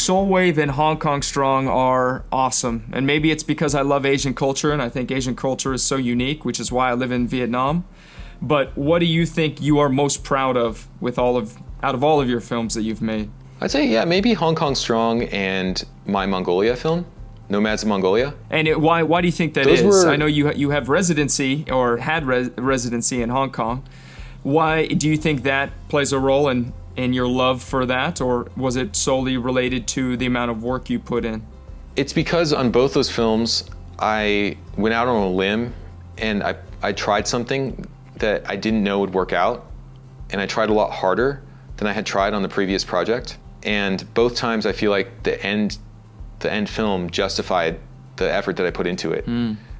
Seoul Wave and Hong Kong Strong are awesome. And maybe it's because I love Asian culture, and I think Asian culture is so unique, which is why I live in Vietnam. But what do you think you are most proud of out of all of your films that you've made? I'd say, yeah, maybe Hong Kong Strong and my Mongolia film, Nomads of Mongolia. And why do you think that is? I know you have residency or had residency in Hong Kong. Why do you think that plays a role in your love for that, or was it solely related to the amount of work you put in? It's because on both those films, I went out on a limb and I tried something that I didn't know would work out, and I tried a lot harder than I had tried on the previous project. And both times I feel like the end film justified the effort that I put into it.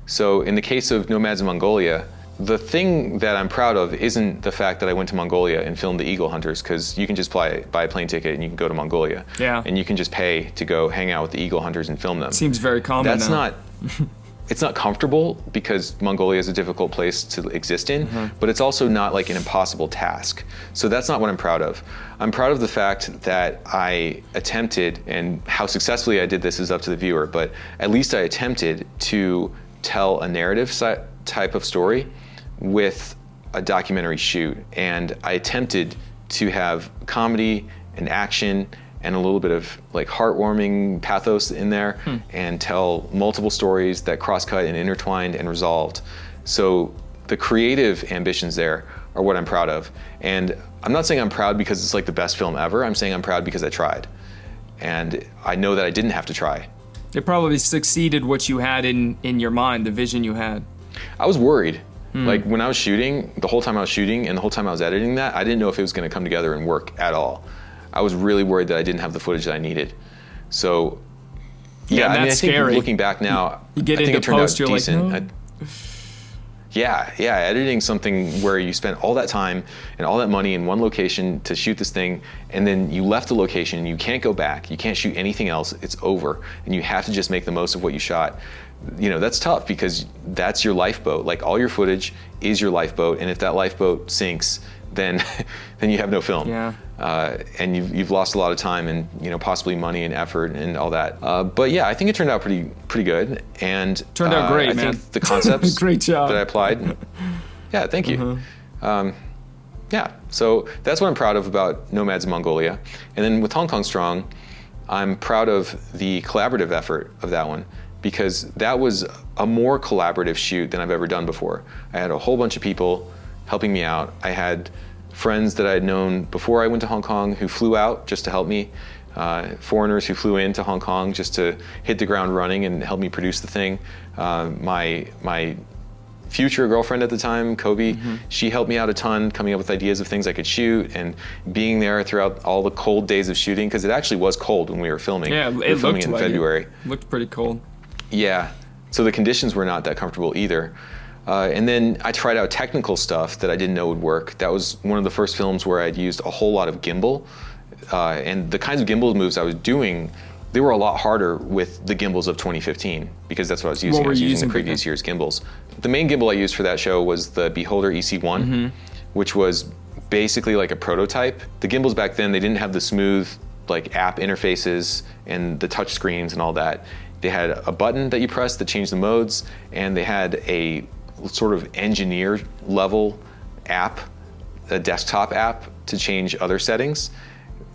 So in the case of Nomads of Mongolia, the thing that I'm proud of isn't the fact that I went to Mongolia and filmed the eagle hunters, because you can just buy a plane ticket and you can go to Mongolia. Yeah. And you can just pay to go hang out with the eagle hunters and film them. Seems very common now. It's not comfortable because Mongolia is a difficult place to exist in, but it's also not like an impossible task. So that's not what I'm proud of. I'm proud of the fact that I attempted, and how successfully I did this is up to the viewer, but at least I attempted to tell a narrative type of story with a documentary shoot. And I attempted to have comedy and action and a little bit of like heartwarming pathos in there, and tell multiple stories that cross-cut and intertwined and resolved. So the creative ambitions there are what I'm proud of. And I'm not saying I'm proud because it's like the best film ever. I'm saying I'm proud because I tried. And I know that I didn't have to try. It probably succeeded what you had in your mind, the vision you had. I was worried. Like when I was shooting, the whole time I was shooting and the whole time I was editing that, I didn't know if it was gonna come together and work at all. I was really worried that I didn't have the footage that I needed. So, yeah, I mean, I think looking back now, you get I think into it turned post, out you're decent. like, no. Yeah, editing something where you spent all that time and all that money in one location to shoot this thing, and then you left the location and you can't go back, you can't shoot anything else, it's over, and you have to just make the most of what you shot. You know, that's tough because that's your lifeboat. Like all your footage is your lifeboat, and if that lifeboat sinks, then you have no film. Yeah. And you've lost a lot of time and, you know, possibly money and effort and all that. But yeah, I think it turned out pretty good. And turned out great, I man. think the concepts Great job. that I applied. Yeah, thank you. Yeah, so that's what I'm proud of about Nomads of Mongolia. And then with Hong Kong Strong, I'm proud of the collaborative effort of that one, because that was a more collaborative shoot than I've ever done before. I had a whole bunch of people helping me out. I had friends that I had known before I went to Hong Kong who flew out just to help me, foreigners who flew into Hong Kong just to hit the ground running and help me produce the thing. My future girlfriend at the time, Kobe, she helped me out a ton, coming up with ideas of things I could shoot and being there throughout all the cold days of shooting, because it actually was cold when we were filming. Yeah, we were filming in February. It looked pretty cold. Yeah, so the conditions were not that comfortable either. And then I tried out technical stuff that I didn't know would work. That was one of the first films where I'd used a whole lot of gimbal. And the kinds of gimbal moves I was doing, they were a lot harder with the gimbals of 2015, because that's what I was using. I was using the previous year's gimbals. The main gimbal I used for that show was the Beholder EC1, which was basically like a prototype. The gimbals back then, they didn't have the smooth like app interfaces and the touch screens and all that. They had a button that you pressed that changed the modes, and they had a sort of engineer level app, a desktop app to change other settings.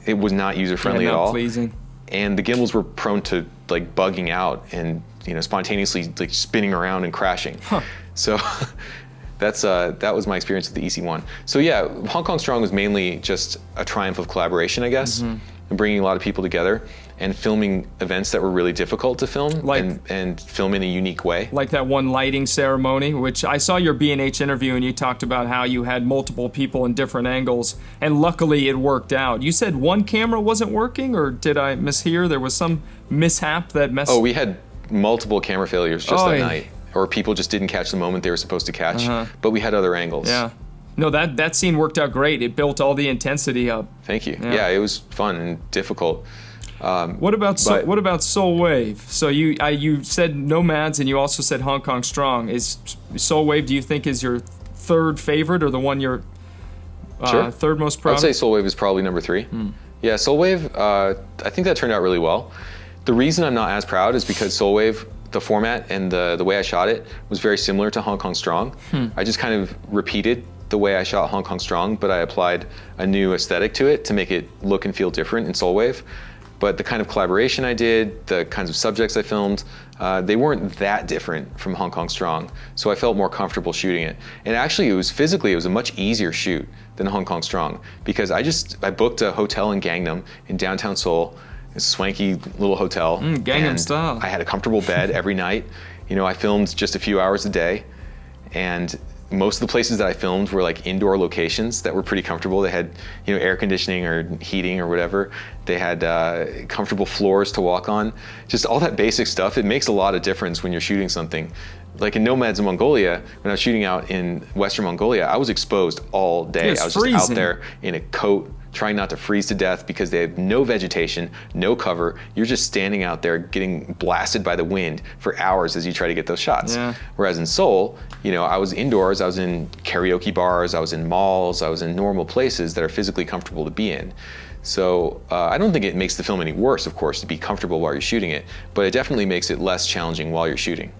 It was not user friendly at all. Pleasing. And the gimbals were prone to like bugging out and, you know, spontaneously like spinning around and crashing. So that was my experience with the EC1. So yeah, Hong Kong Strong was mainly just a triumph of collaboration, I guess, and bringing a lot of people together and filming events that were really difficult to film, and film in a unique way. Like that one lighting ceremony, which I saw your B&H interview, and you talked about how you had multiple people in different angles, and luckily it worked out. You said one camera wasn't working, or did I mishear? There was some mishap that messed... Oh, we had multiple camera failures just that night, or people just didn't catch the moment they were supposed to catch, but we had other angles. Yeah. No, that scene worked out great. It built all the intensity up. Thank you. Yeah, it was fun and difficult. What about Seoul Wave? So you said Nomads, and you also said Hong Kong Strong. Is Seoul Wave, do you think, is your third favorite, or the one you're third most proud of? I would say Seoul Wave is probably number 3. Yeah, Soul Wave, I think that turned out really well. The reason I'm not as proud is because Soul Wave, the format and the way I shot it was very similar to Hong Kong Strong. I just kind of repeated the way I shot Hong Kong Strong, but I applied a new aesthetic to it to make it look and feel different in Soul Wave. But the kind of collaboration I did, the kinds of subjects I filmed, they weren't that different from Hong Kong Strong. So I felt more comfortable shooting it. And actually, it was a much easier shoot than Hong Kong Strong, because I booked a hotel in Gangnam in downtown Seoul, a swanky little hotel. Gangnam style. I had a comfortable bed every night. You know, I filmed just a few hours a day, and most of the places that I filmed were like indoor locations that were pretty comfortable. They had, you know, air conditioning or heating or whatever. They had comfortable floors to walk on. Just all that basic stuff. It makes a lot of difference when you're shooting something. Like in Nomads of Mongolia, when I was shooting out in Western Mongolia, I was exposed all day. I was freezing. just out there in a coat, trying not to freeze to death because they have no vegetation, no cover. You're just standing out there getting blasted by the wind for hours as you try to get those shots. Yeah. Whereas in Seoul, you know, I was indoors, I was in karaoke bars, I was in malls, I was in normal places that are physically comfortable to be in. So I don't think it makes the film any worse, of course, to be comfortable while you're shooting it, but it definitely makes it less challenging while you're shooting.